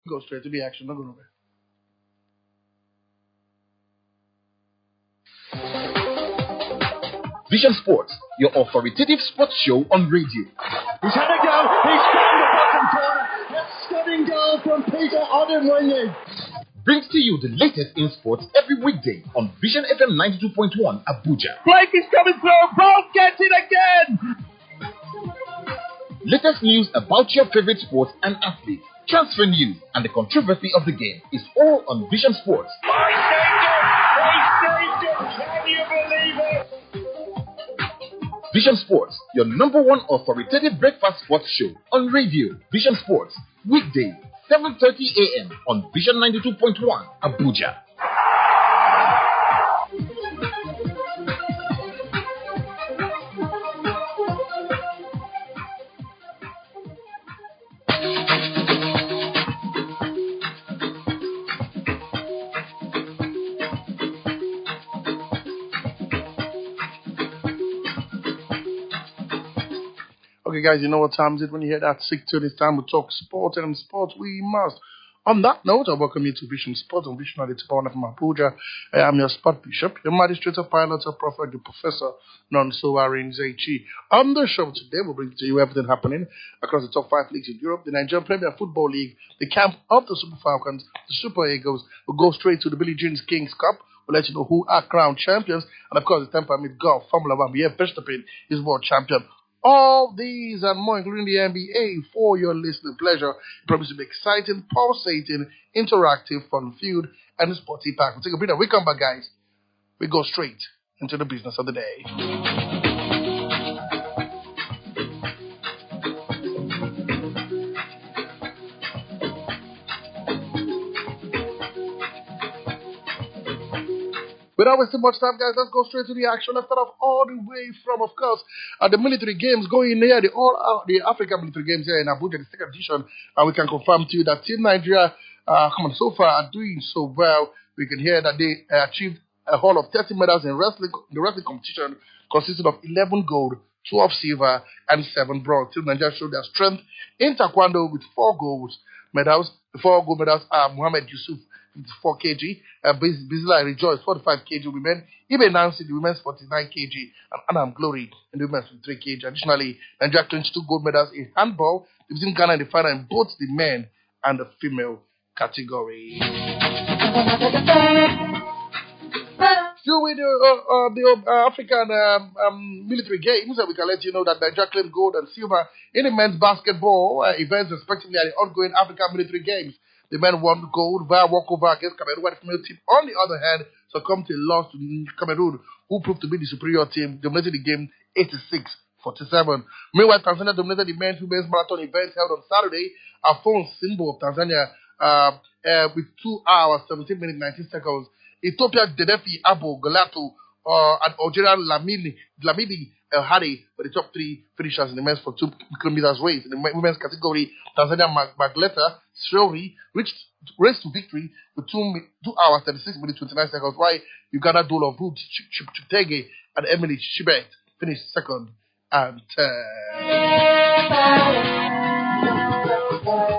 Go straight to the action. Not going Vision Sports, your authoritative sports show on radio. He's had a go. He's found the bottom corner. A stunning goal from Peter Odemwingie. Brings to you the latest in sports every weekday on Vision FM 92.1 Abuja. Blake is coming through. Bolt gets it again. Latest news about your favorite sports and athletes, transfer news, and the controversy of the game is all on Vision Sports. He saved it. Can you believe it? Vision Sports, your number one authoritative breakfast sports show on radio. Vision Sports, weekday, 7:30 a.m. on Vision 92.1 Abuja. Okay, guys, you know what time is it when you hear that 6:30? It's time to talk sport, and sports we must. On that note, I welcome you to Vision Sports on Vision at from Abuja. I am your sport bishop, your magistrate of pilots, of prophet, the professor, Nonso Arinzechi. On the show today, we'll bring to you everything happening across the top 5 leagues in Europe, the Nigerian Premier Football League, the camp of the Super Falcons, the Super Eagles. We'll go straight to the Billie Jean Kings Cup. We'll let you know who are crowned champions, and of course, the Tampa Mid Golf Formula One. Pierre Verstappen is world champion. All these and more, including the NBA, for your listening pleasure. It promises to be exciting, pulsating, interactive, fun-filled, and sporty pack. We'll take a breather. We come back, guys. We go straight into the business of the day. Without wasting much time, guys, let's go straight to the action. Let's start off all the way from, of course, the military games going here, the African military games here in Abuja, the second edition, and we can confirm to you that Team Nigeria, so far are doing so well. We can hear that they achieved a haul of 30 medals in the wrestling competition, consisting of 11 gold, 12 silver, and 7 bronze. Team Nigeria showed their strength in taekwondo with 4 gold medals. The 4 gold medals are Muhammad Yusuf, 54 kg, Bizila Rejoice, 45 kg women, Ibe Nancy, the women's 49 kg, and Anam Glory in the women's 53 kg. Additionally, Nigeria 22 gold medals in handball, between Ghana in the final in both the men and the female category. Still with the African military games, we can let you know that Nigeria claimed gold and silver in the men's basketball events, respectively, at the ongoing African military games. The men won gold via walkover against Cameroon, while the female team, on the other hand, succumbed to a loss to Cameroon, who proved to be the superior team, dominating the game 86-47. Meanwhile, Tanzania dominated the men's women's marathon event held on Saturday. Alphonse Simbo of Tanzania with 2 hours, 17 minutes, 19 seconds. Ethiopia Dedefi Abo Galato and Algerian Lamidi El Hadi were the top 3 finishers in the men's for 2 kilometers race. In the women's category, Tanzania Magleta Shori raced to victory with 2 hours, 36 minutes, 29 seconds, while Uganda Dole of Ruth Chiptege and Emily Shibet finished second and third.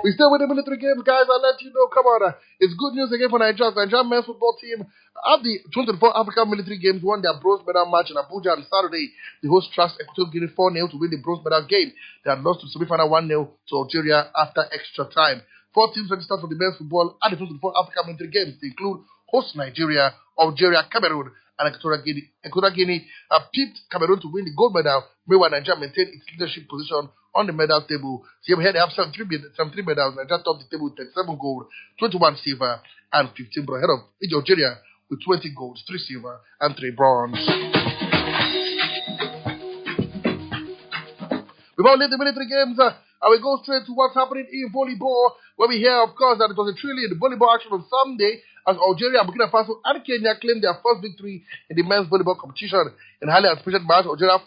We still with the military games, guys. I'll let you know. Come on. It's good news again for Nigeria. The Nigerian men's football team at the 2024 African military games won their bronze medal match in Abuja on Saturday. The host trashed Equatorial Guinea 4-0 to win the bronze medal game. They had lost to semi-final 1-0 to Algeria after extra time. 4 teams registered for the men's football at the 2024 African military games. They include host Nigeria, Algeria, Cameroon, and Equatorial Guinea. Equatorial Guinea pipped Cameroon to win the gold medal, meanwhile Nigeria maintained its leadership position on the medal table. So here they have 73 medals. Nigeria topped the table with 37 gold, 21 silver, and 15 bronze. Ahead of Algeria with 20 gold, 3 silver, and 3 bronze. We've all left the military games, and we go straight to what's happening in volleyball, where we hear, of course, that it was a thrilling volleyball action on Sunday as Algeria, Burkina Faso, and Kenya claimed their first victory in the men's volleyball competition. In a highly anticipated match, Algeria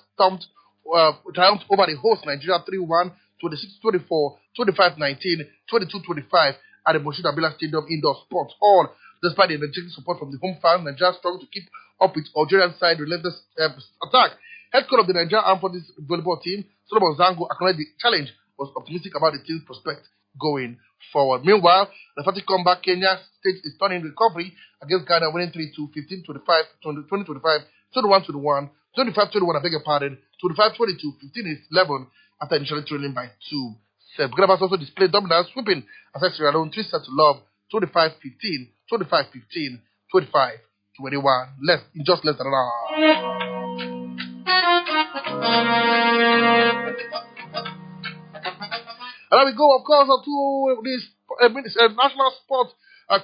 triumphed over the host Nigeria 3-1, 26-24, 25-19, 22-25 at the Moshood Abiola Stadium Indoor Sports Hall. Despite the energetic support from the home fans, Nigeria struggled to keep up with Algerian side relentless attack. Head coach of the Nigerian Armed Forces volleyball team, Solomon Zango, acknowledged the challenge, was optimistic about the team's prospect going forward. Meanwhile, the emphatic comeback, Kenya State is turning recovery against Ghana, winning 3-2, 15-25, 20-25, 21-21, 25-21, I beg your pardon, 25-22, 15-11 after initially trailing by 2 sets. Ghana also displayed dominance, sweeping aside Sierra Leone 3 sets to love, 25-15, 25-15, 25-21, in just less than an hour. And now we go, of course, to this National Sports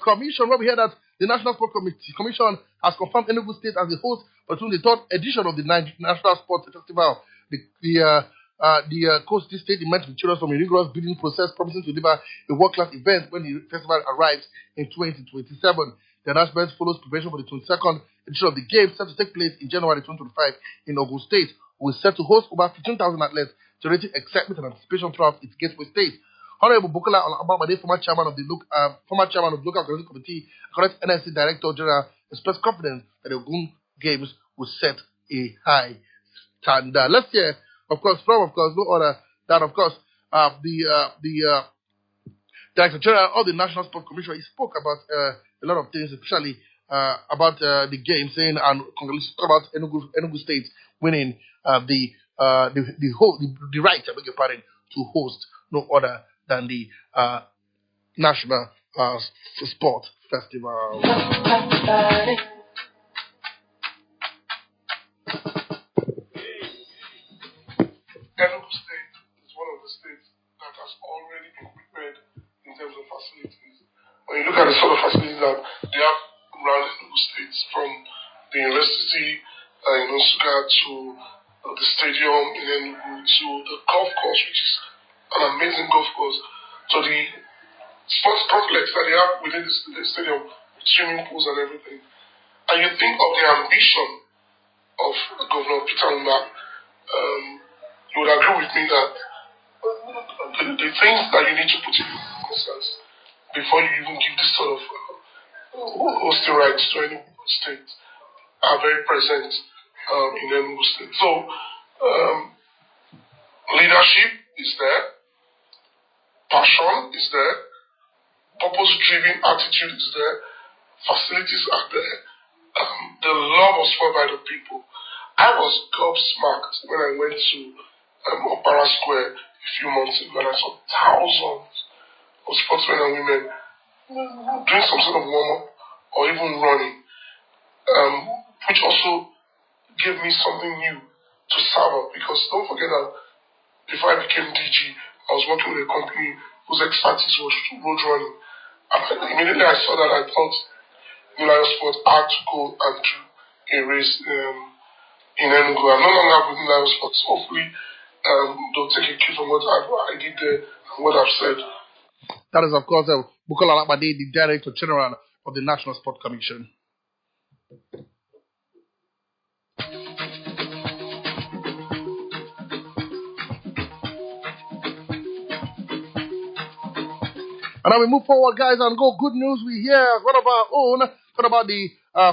Commission, where we hear that the National Sports Commission has confirmed Enugu State as the host between the third edition of the National Sports Festival. The Coast State immense materials from a rigorous bidding process, promising to deliver a world-class event when the festival arrives in 2027. The announcement follows preparation for the 22nd edition of the Games, set to take place in January 2025 in Ogun State. We are set to host over 15,000 athletes, generating excitement and anticipation throughout its gateway state. Honorable Bukola Olabamade, former chairman of the local organizing committee, correct NSC Director General, expressed confidence that the Ogun Games will set a high standard. Let's hear, of course, no other than, of course, the Director General of the National Sports Commission. He spoke about a lot of things, especially about the game, saying and about Enugu State winning the right, I beg your pardon, to host no other than the National Sport Festival. Enugu State is one of the states that has already been prepared in terms of facilities. When you look at the sort of facilities that they have around Enugu States, from the university in Nsukka to the stadium in Enugu to the golf course, which is an amazing golf course, to the sports complex that they have within the stadium, with swimming pools and everything. And you think of the ambition of Governor Peter Umba, you would agree with me that the things that you need to put in concerns before you even give this sort of hosting rights to any state are very present in Enugu State. So, leadership is there, passion is there, purpose-driven attitude is there, facilities are there, the love of sport by the people. I was gobsmacked when I went to Opera Square a few months ago, and I saw thousands of sportsmen and women doing some sort of warm-up or even running, which also gave me something new to serve up. Because don't forget that before I became DG, I was working with a company whose expertise was road running. And immediately I saw that, I thought New Lion Sports had to go and do a race in Enugu. I'm no longer with New Lion Sports. Hopefully, they'll take a cue from what I did there and what I've said. That is, of course, Bukola Olabamade, the Director General of the National Sports Commission. And now we move forward, guys, and go. Good news we hear. One of our own, talking about the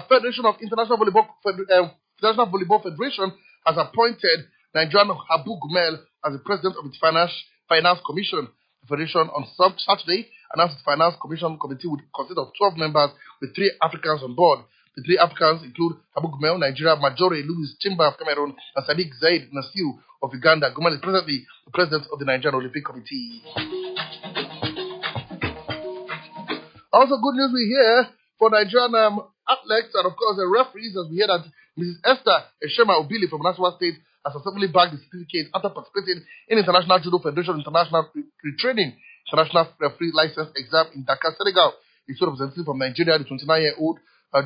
Federation of International Volleyball Federation has appointed Nigerian Habu Gumel as the president of its Finance Commission. The Federation on Saturday announced the Finance Commission committee would consist of 12 members with 3 Africans on board. The 3 Africans include Habu Gumel, Nigeria, Majore Louis Chimba of Cameroon, and Sadiq Zaid Nasiu of Uganda. Gumel is presently the president of the Nigerian Olympic Committee. Also, good news we hear for Nigerian athletes and, of course, the referees, as we hear that Mrs. Esther Eshema Obili from Nasarawa State has successfully bagged the certificate after participating in International Judo Federation International Retraining International Referee License Exam in Dakar, Senegal. A sole representative from Nigeria, the 29-year-old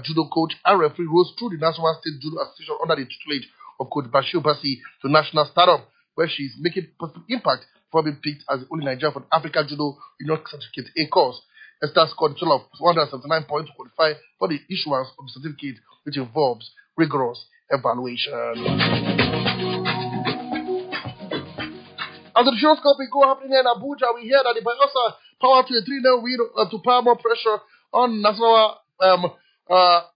judo coach and referee rose through the Nasarawa State Judo Association under the tutelage of Coach Bashir Basi to national stardom, where she is making positive impact before being picked as the only Nigerian for the Africa Judo Union Certificate A course. Esther scored a total of 179 points to qualify for the issuance of the certificate, which involves rigorous evaluation. As the shows we go happening here in Abuja, we hear that the Bayelsa power to a 3-0 win to power more pressure on Nasarawa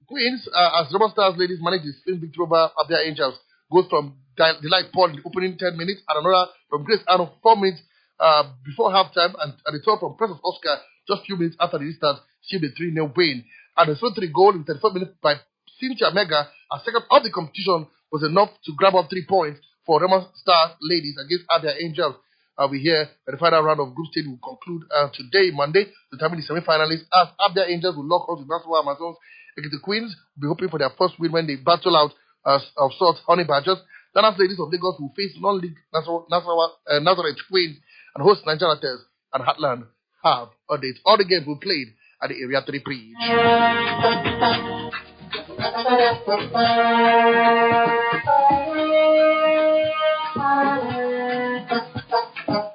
Queens as Rubber Stars ladies manage the slim victory over Abia Angels. Goes from Delight Paul in the opening 10 minutes and another from Grace Arnold 4 minutes before halftime, and at the top from Precious Oscar just a few minutes after the restart, sealed the 3-0 win. And the 3 goal in 34 minutes by Cynthia Mega, a second of the competition, was enough to grab up 3 points for Rema Stars ladies against Abia Angels. We hear that the final round of group stage will conclude today, Monday, to determine the semi-finalists, as Abia Angels will lock horns with Nassau Amazons. The Queens will be hoping for their first win when they battle out of sorts Honey Badgers. Ghana's ladies of Lagos will face non-league Nazareth Queens and host Nigeria Test and Heartland have a date. All the games will be played at the Area 3 pitch.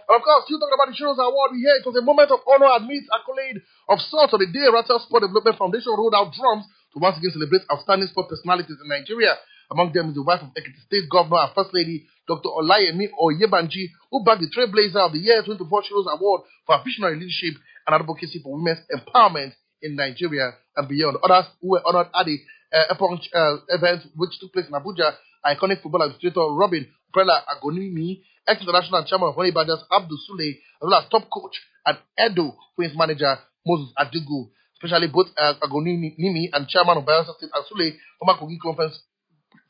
Of course, you talking about the Shiros Award, we hear it was a moment of honor amidst accolade of sorts on the day Ratel Sport Development Foundation rolled out drums to once again celebrate outstanding sport personalities in Nigeria. Among them is the wife of Ekiti State Governor and First Lady, Dr. Olayemi Oyebanji, who bagged the Trailblazer of the Year 24 Shiros Award for her visionary leadership and advocacy for women's empowerment in Nigeria and beyond. Others who were honored at the Eponch event, which took place in Abuja, iconic football administrator Robin Prela Agonimi, ex-international chairman of Honey Badgers Abdul Sule, as well as top coach and Edo Queens manager Moses Adigu. Especially both Agonimi and chairman of Bayelsa State and Sule, former Kogi Conference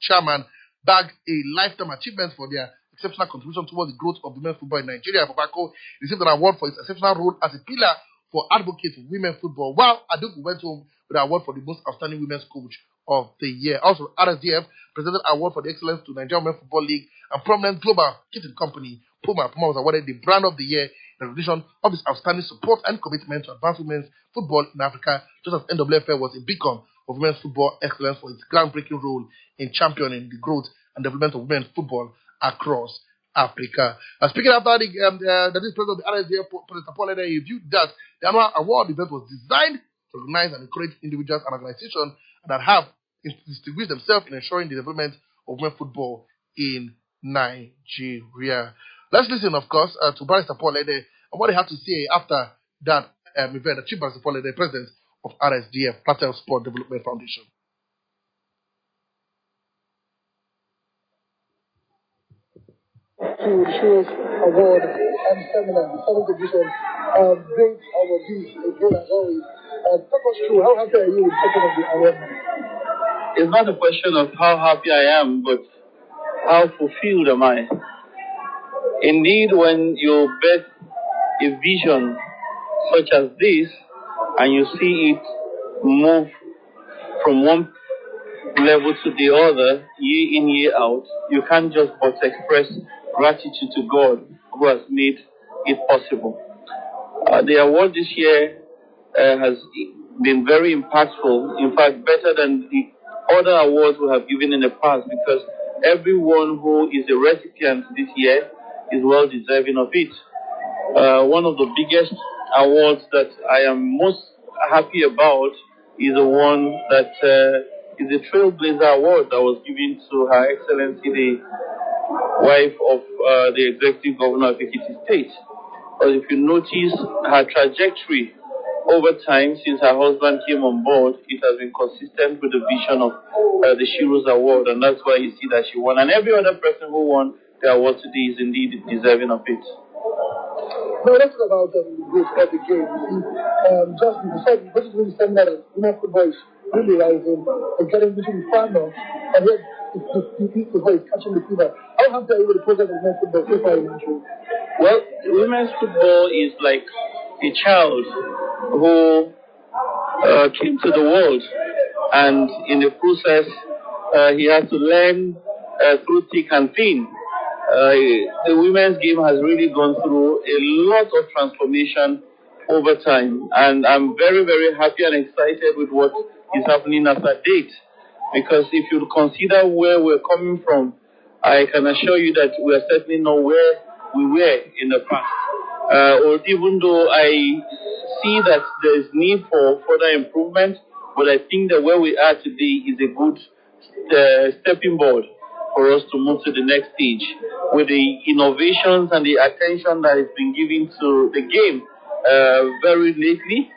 chairman, bagged a lifetime achievement for their exceptional contribution towards the growth of women's football in Nigeria. Babako received an award for his exceptional role as a pillar for advocates for women's football, while Adigu went home with an award for the most outstanding women's coach of the year. Also, RSDF presented an award for the excellence to Nigerian Women's Football League and prominent global kitchen company Puma. Puma was awarded the brand of the year in recognition of its outstanding support and commitment to advance women's football in Africa, just as NWFL was a beacon of women's football excellence for its groundbreaking role in championing the growth and development of women's football across Africa. Speaking after the president of the RSDF, President Paul Ede, reviewed that the annual award event was designed to recognize and encourage individuals and organizations that have distinguished themselves in ensuring the development of women's football in Nigeria. Let's listen, of course, to Barrister Paul Ede and what they have to say after that event. Chief Barrister Paul Ede, president of RSDF, Ratel Sport Development Foundation. To the Shiros Award and Seminar, the 7th edition. Great our beach again as always. Talk us through, how happy are you with taking of the award? It's not a question of how happy I am, but how fulfilled am I? Indeed, when you bet a vision such as this, and you see it move from one level to the other, year in, year out, you can't just but express gratitude to God who has made it possible. The award this year has been very impactful, in fact, better than the other awards we have given in the past, because everyone who is a recipient this year is well deserving of it. One of the biggest awards that I am most happy about is the one that is the Trailblazer Award that was given to Her Excellency, the wife of the Executive Governor of Ekiti State. But if you notice her trajectory over time since her husband came on board, it has been consistent with the vision of the Shiros Award, and that's why you see that she won. And every other person who won the award today is indeed deserving of it. Now let's talk about the growth of the game. Just besides, what is really saying that women's football is really rising and getting into the final, and yet the football is catching the fever. How happy are you with the progress of women's football so far in Nigeria? Well, women's football is like a child who came to the world, and in the process he has to learn through thick and thin. The women's game has really gone through a lot of transformation over time, and I'm very, very happy and excited with what is happening as a date, because if you consider where we're coming from, I can assure you that we are certainly not where we were in the past. Or even though I see that there is need for further improvement, but I think that where we are today is a good stepping board for us to move to the next stage. With the innovations and the attention that has been given to the game very lately,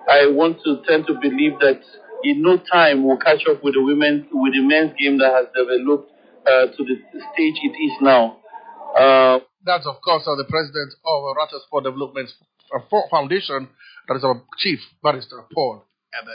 I want to tend to believe that in no time we'll catch up with the men's game that has developed to the stage it is now. That's, of course, the president of Rata Sport Development Foundation. That is our chief barrister, Paul Ebe.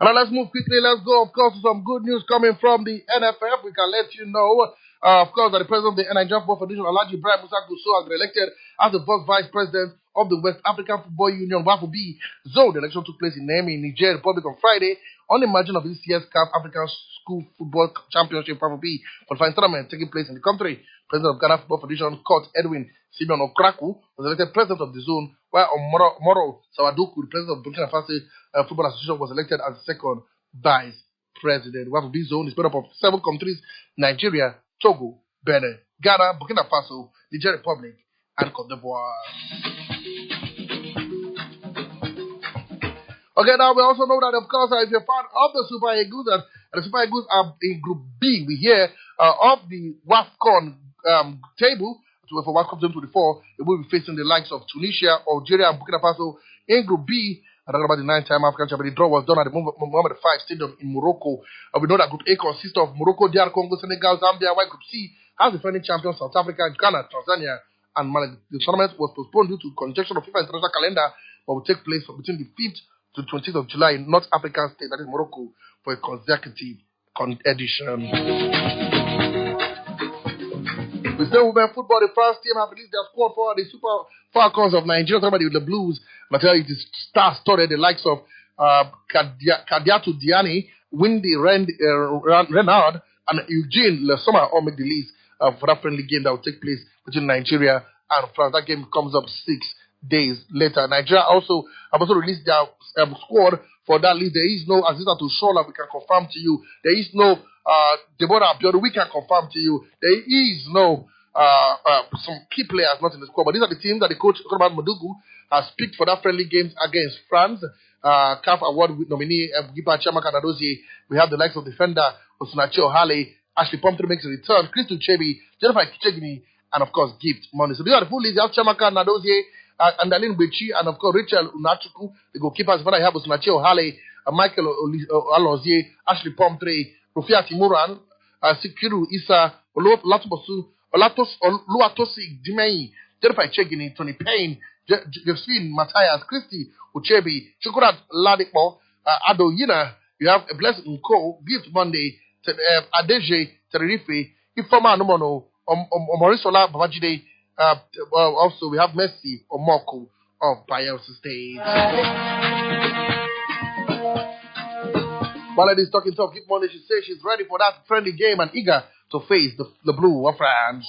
And now let's move quickly. Let's go, of course, to some good news coming from the NFF. We can let you know, of course, that the president of the Nigerian Football Federation, Alhaji Ibrahim Musa Gusau, has been elected as the first vice president of the West African Football Union, WAFB zone. The election took place in Niamey, Niger Republic on Friday on the margin of this year's CAF African School Football Championship WAFB qualifying tournament taking place in the country. President of Ghana Football Federation, Coach Edwin Simeon Okraku, was elected president of the zone, while Omoro Sawadoku, the president of Burkina Faso Football Association, was elected as the second vice president. WAFB zone is made up of 7 countries: Nigeria, Togo, Benin, Ghana, Burkina Faso, Niger Republic, and Cote d'Ivoire. Okay, now we also know that, of course, if you're part of the Super Eagles, and the Super Eagles are in Group B, we hear of the WAFCON table for World Cup 2024. They will be facing the likes of Tunisia, Algeria, and Burkina Faso in Group B. I don't know about the 9-time African champion. The draw was done at the Mohammed V Stadium in Morocco. We know that Group A consists of Morocco, DR Congo, Senegal, Zambia, while Group C has the defending champions South Africa, Ghana, Tanzania, and Mali. The tournament was postponed due to conjunction of FIFA international calendar, but will take place between the 5th to 20th of July in North African state, that is Morocco, for a consecutive edition. We still women football. The France team have released their squad for the Super Falcons of Nigeria. Somebody with the Blues. I tell you, it is star-studded. The likes of Kadiatu Diani, Windy Renard, and Eugene Le Sommer all make the list for that friendly game that will take place between Nigeria and France. That game comes up 6 days later. Nigeria have also released their squad for that list. There is no Aziza to Shola, we can confirm to you. There is no Deborah Abiodun, we can confirm to you. There is no some key players not in the squad. But these are the teams that the coach, Okonoman Madugu, has picked for that friendly games against France. CAF Award nominee Gipa Chiamaka Nadozie. We have the likes of defender Osinachi Ohale, Ashley Pumphrey makes a return, Crystal Chebi, Jennifer Kichegini, and of course Gift Money. So these are the full list. You have Chiamaka Nadozie, Andalin Bechi, and of course Rachel Unachuku, the goalkeepers. Father, you have Osinachi Ohale, Michael Alonzier, Ashley Pumphrey, Rufia Timuran, Sikiru Isa, Luatosi Dimei, Jennifer Chegini, Tony Payne, Josephine Matthias, Christy Uchebi, Chukurat Ladipo, Ado Yina. You have a Blessed Nko, Gift Monday, Adeje Tenerife, Ifoma Nomono, Omorisola Babajide. Also, we have Mercy Omoko of Bayelsa State. While it is talking to Gift Monday, she says she's ready for that friendly game and eager to face the Blue of France.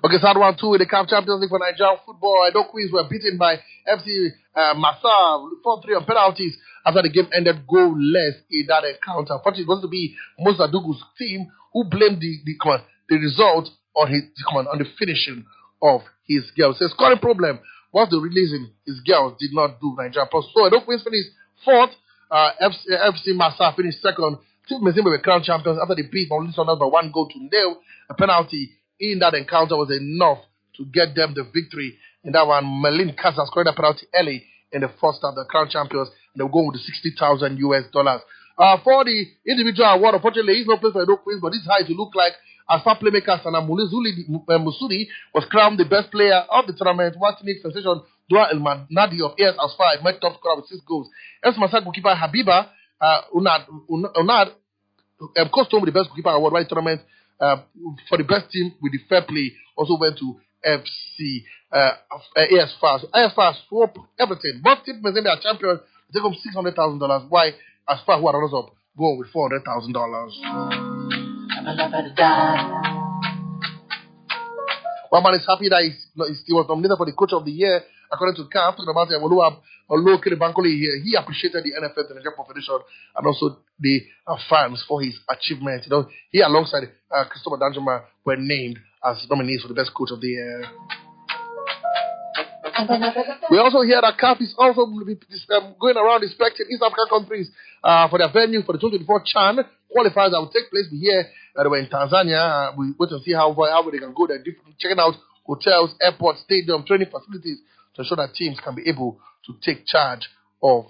Okay, so round 2 in the CAF Champions League for Nigerian football. Edo Queens were beaten by FC Massa 4-3 on penalties after the game ended goalless in that encounter. Unfortunately, it was to be Musa Dugu's team who blamed the result on the finishing of his girls. So scoring problem was the releasing his girls did not do Nigeria. So Edo Queens finished 4th. FC Massa finished 2nd. Team Mazembe were crowned champions after they beat Maulid Sundowns by 1-0. A penalty in that encounter was enough to get them the victory. In that one, Melin Casa scored a penalty early in the first half. The crown champions, and they will go with the $60,000 US. For the individual award, unfortunately, he's no place for Edo Queens, but this is how it will look like. As far playmaker Sana Musudi was crowned the best player of the tournament. Watching sensation Dua El Nadi of AS Asfar made top scorer with 6 goals. FC Massa goalkeeper Habiba Unad coached home with the best goalkeeper award right tournament. For the best team with the fair play also went to FC ASFAR. So ASFAR swooped everything. Both teams Mazembe are champions. They take home $600,000. Why ASFAR, who are runners up, go with $400,000. One man is happy that he was nominated for the Coach of the Year according to CAF. Talking about he appreciated the NFF, the Nigerian Federation, and also the fans for his achievement. You know, he alongside Christopher Danjuma were named as nominees for the best Coach of the Year. We also hear that CAF is also going around inspecting East African countries for their venue for the 2024 CHAN qualifiers that will take place. We hear that they were in Tanzania. We wait and see how they can go. They're checking out hotels, airports, stadium, training facilities to ensure that teams can be able to take charge of,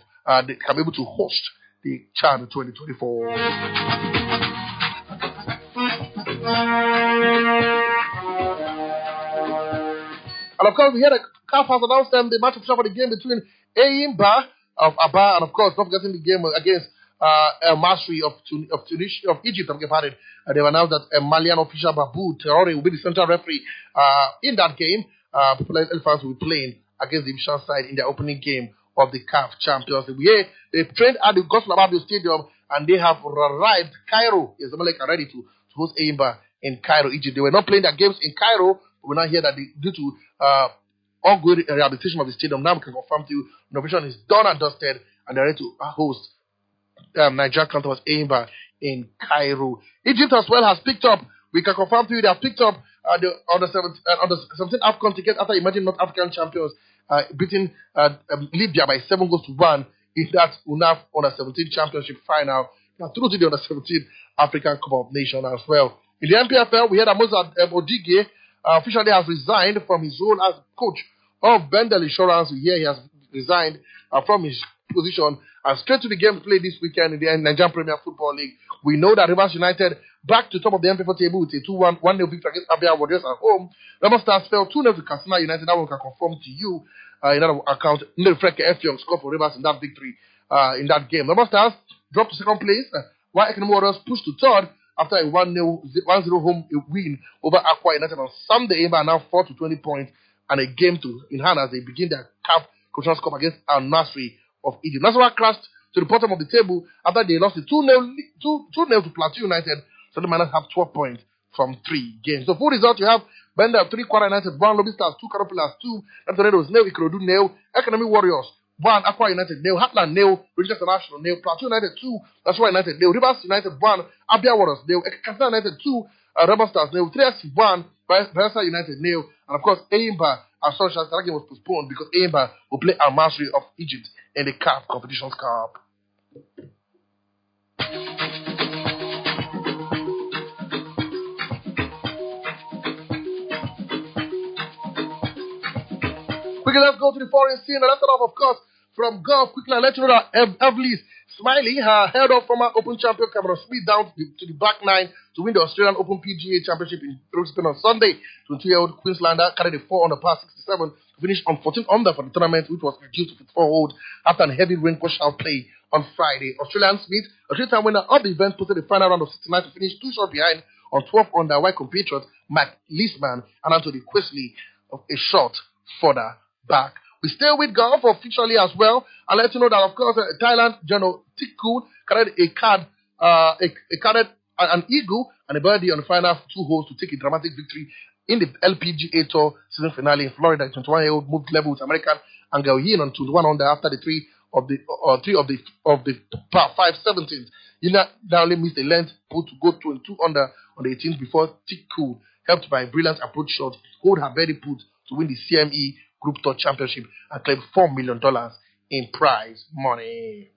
they can be able to host the CHAN 2024. And of course, we had a CAF has announced the match official for the game between Enyimba of Aba and of course not forgetting the game against El Masri of Tunisia, of Egypt. They've announced that a Malian official Babu Traore will be the central referee in that game. People like Elephants will be playing against the Egyptian side in their opening game of the CAF Champions League. They trained at the Gospel Ababio Stadium and they have arrived Cairo. Yes, Zamalek are ready to host Enyimba in Cairo, Egypt. They were not playing their games in Cairo, but we now hear that due to ongoing rehabilitation of the stadium, now we can confirm to you the operation is done and dusted and they're ready to host Nigeria counterparts Enyimba in Cairo. Egypt as well has picked up. We can confirm to you they have picked up the under 17 AFCON ticket after emerging North African champions, beating Libya by 7-1 in that UNAF under 17 championship final. Now through to the under 17 African Cup of Nations as well. In the NPFL, we heard that Moses Odige officially has resigned from his role as coach of Bendel Insurance. Here he has resigned from his position and straight to the game played this weekend in the Nigerian Premier Football League. We know that Rivers United back to top of the NPFL table with a 2-1 1-0 victory against Abia Warriors at home. Remo Stars fell 2-0 to Katsina United. That one can confirm to you in that account. Ndefreke Effiong scored for Rivers in that victory in that game. Remo Stars dropped to second place while Economic Warriors pushed to third after a 1-0 home win over Aqua United on Sunday. Enyimba are now 4-20 points and a game in hand as they begin their CAF Conference Cup against Al Nasri of Egypt. Nasarawa crashed to the bottom of the table after they lost 2-0 to Plateau United, so they might not have 12 points from 3 games. So full result, you have Bender 3, Kwara United 1, Lobby Stars 2, Caropilas 2, Tornadoes 0, Ikorodu 0, Economic Warriors 1, Aqua United 0, Hatland 0, Rangers International 0, Plateau United 2, Nasarawa United 0, Rivers United 1, Abia Warriors 0, Katsina United 2, Rebel Stars 0, 3FC 1, Bayelsa United 0, and of course Enyimba. As such as that game was postponed because Enyimba will play Al Masri of Egypt in the CAF Competitions Cup. Quickly, let's go to the foreign scene. Let's start off, of course, from golf. Quickly, I'll let you know that Evely's Smiley held off former Open champion Cameron Smith down to the back nine to win the Australian Open PGA Championship in Brisbane on Sunday. 22-year-old Queenslander carried a 4 on the par 67 to finish on 14 under for the tournament, which was reduced to 54 holes after a heavy rain washout play on Friday. Australian Smith, a three-time winner of the event, posted the final round of 69 to finish 2 shots behind on 12 under, while compatriots Matt Leisman and Anthony Quesley of a shot further back. We stay with golf officially as well. I'll let you know that, of course, Thailand General Tikku carried an eagle and a birdie on the final 2 holes to take a dramatic victory in the LPGA Tour season finale in Florida. The 21-year-old moved level with American Angel Yin on 21 under after the 3 of the par 5 17th. Yin narrowly missed a length putt to go 22 under on the 18th before Tikku, helped by a brilliant approach shot, hold her birdie putt to win the CME Group Tour Championship and claimed $4 million in prize money.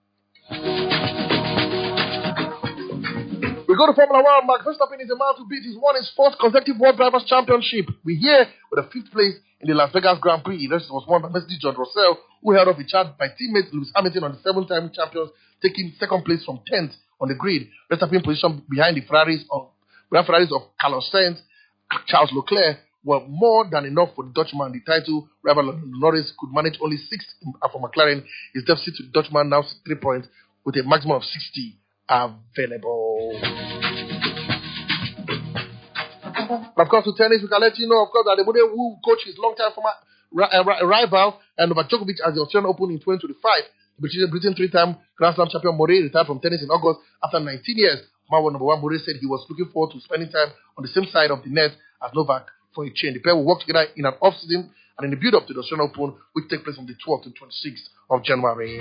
We go to Formula 1. Max Verstappen is a man to beat. He's won his 4th consecutive World Drivers' Championship. We're here with a 5th place in the Las Vegas Grand Prix. This was won by Mercedes George Russell, who held off a charge by teammate Lewis Hamilton on the 7-time champions, taking 2nd place from 10th on the grid. Verstappen position behind the Ferraris of Carlos Sainz, Charles Leclerc, were more than enough for the Dutchman. The title rival Norris could manage only 6 for McLaren. His deficit to the Dutchman now 3 points with a maximum of 60 available. Of course, to tennis, we can let you know, of course, that the model who coached his long-time former rival and Novak Djokovic as the Australian Open in 2025. The Britain 3-time Grand Slam champion Murray retired from tennis in August after 19 years. Number 1 Murray said he was looking forward to spending time on the same side of the net as Novak for a change. The pair will work together in an off-season and in the build-up to the Australian Open, which takes place on the 12th to 26th of January.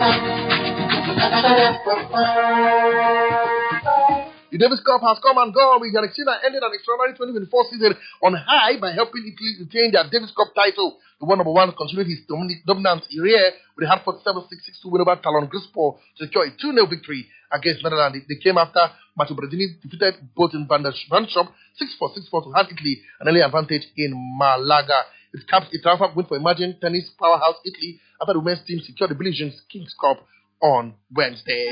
The Davis Cup has come and gone, with Alexina ended an extraordinary 2024 season on high by helping Italy retain their Davis Cup title. The number 1 continued his dominant career with a hard 47-6-6-2 win over Talon Grispol to secure a 2-0 victory against Netherlands. They came after Matteo Berrettini defeated Botan van der Schop 6-4 to hand Italy an early advantage in Malaga. It caps a triumphant win for emerging tennis powerhouse Italy after the women's team secured the Billie Jean Kings Cup on Wednesday.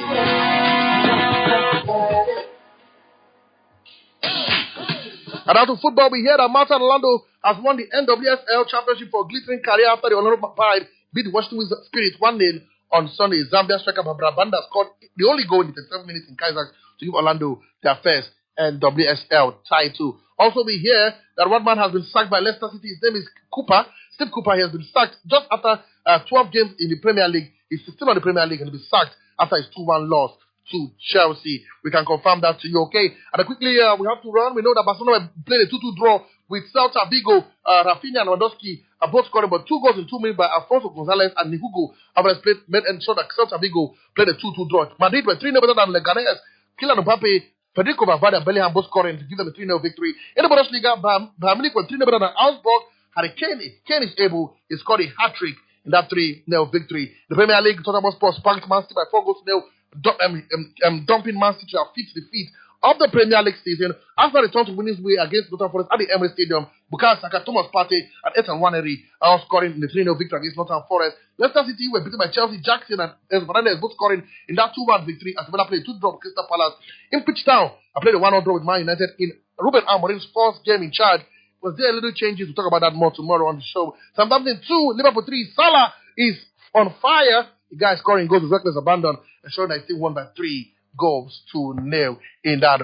And out of football, we hear that Martin Orlando has won the NWSL Championship for a glittering career after the Orlando Pride beat the Washington Wizards Spirit 1-0 on Sunday. Zambia striker Barbara Banda scored the only goal in the 37 minutes in Kaiser to give Orlando their first NWSL title. Also, we hear that one man has been sacked by Leicester City. His name is Cooper. Steve Cooper. He has been sacked just after 12 games in the Premier League. He's still on the Premier League and he'll be sacked after his 2-1 loss to Chelsea. We can confirm that to you, okay? And quickly, we have to run. We know that Barcelona played a 2-2 draw with Celta Vigo. Rafinha and Lewandowski are both scoring, but 2 goals in 2 minutes by Alfonso Gonzalez and Hugo Alvarez made ensure that Celta Vigo played a 2-2 draw. Madrid were 3-0 better than Leganés. Kylian Mbappe, Federico Valverde and Bellingham both scoring to give them a 3-0 victory. In the Bundesliga, Bayern Munich were 3-0 better than Augsburg. Harry Kane is able. He scored a hat-trick in that 3-0 victory. The Premier League, Tottenham Hotspur spanked Man City by 4 goals to 0. Dumping Man City to 5th defeat of the Premier League season. After return to winning way against Nottingham Forest at the Emirates Stadium, Bukayo Saka, Thomas Partey, and Ethan Nwaneri are scoring in the 3-0 victory against Nottingham Forest. Leicester City were beaten by Chelsea. Jackson and Fernandes both scoring in that 2-1 victory as Villa played 2-draw with Crystal Palace. In Pitchtown, I played a 1-0 draw with Man United in Ruben Amorim's first game in charge. Was there a little changes? We'll talk about that more tomorrow on the show. Southampton 2, Liverpool 3. Salah is on fire. The guy scoring goals with reckless abandon, ensuring that he still won by 3 goals to 0 in that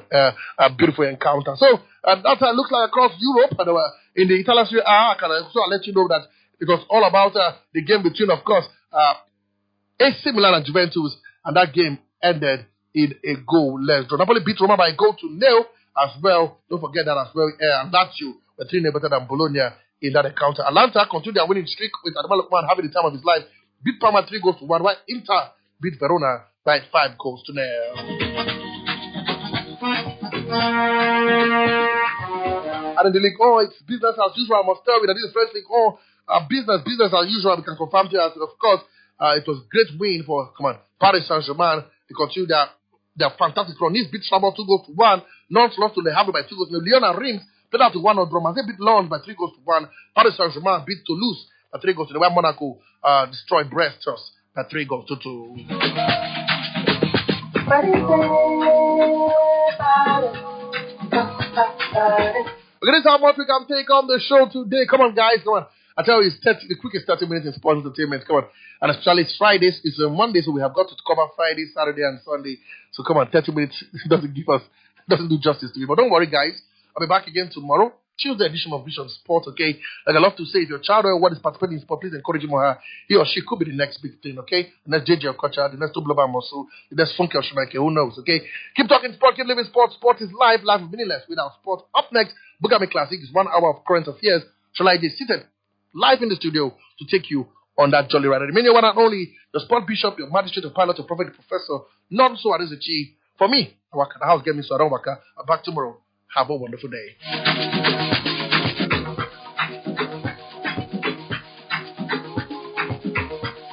beautiful encounter. So that's what it looks like across Europe. And in the Italian Serie A, I'll let you know that it was all about the game between, of course, AC Milan and Juventus, and that game ended in a goal-less draw. Napoli beat Roma by a goal to 0 as well. Don't forget that as well. And Lazio were 3-0 better than Bologna in that encounter. Atalanta continued their winning streak with Ademola Lookman having the time of his life. Beat Parma 3 goals to 1, while Inter beat Verona by 5 goals to 0. And in the League, it's business as usual. I must tell you that this is French League. Business as usual. We can confirm to you, of course, it was a great win for Paris Saint-Germain. They continue their fantastic run. Nice beat Strasbourg 2 goals to 1. Nantes lost to Le Havre by 2 goals to 0. Lyon and Reims played out to 1-0 draw. Marseille beat Lens by 3 goals to 1. Paris Saint-Germain beat Toulouse by 3 goals to 0. While Monaco destroyed Brest by 3 goals to 2. Okay, this is how much we can take on the show today. Come on, guys, come on. I tell you, it's the quickest 30 minutes in sports entertainment. Come on. And especially it's Fridays. It's a Monday, so we have got to cover Friday, Saturday, and Sunday. So come on, 30 minutes doesn't do justice to me. But don't worry, guys. I'll be back again tomorrow. Tuesday edition of Vision Sport, okay? Like I love to say, if your child or what is participating in sport, please encourage him or her. He or she could be the next big thing, okay? The next JJ Okocha, the next Toblova Mosu, the next Funke Oshimaike, who knows, okay? Keep talking sport, keep living sport. Sport is life is meaningless without sport. Up next, Bugami Classic is 1 hour of current affairs. Shalai is seated live in the studio to take you on that jolly ride. Remain your one and only, the sport bishop, your magistrate, your pilot, your prophet, your professor, none so as a chief. For me, I work at the house, get me so I don't work. I'm back tomorrow. Have a wonderful day.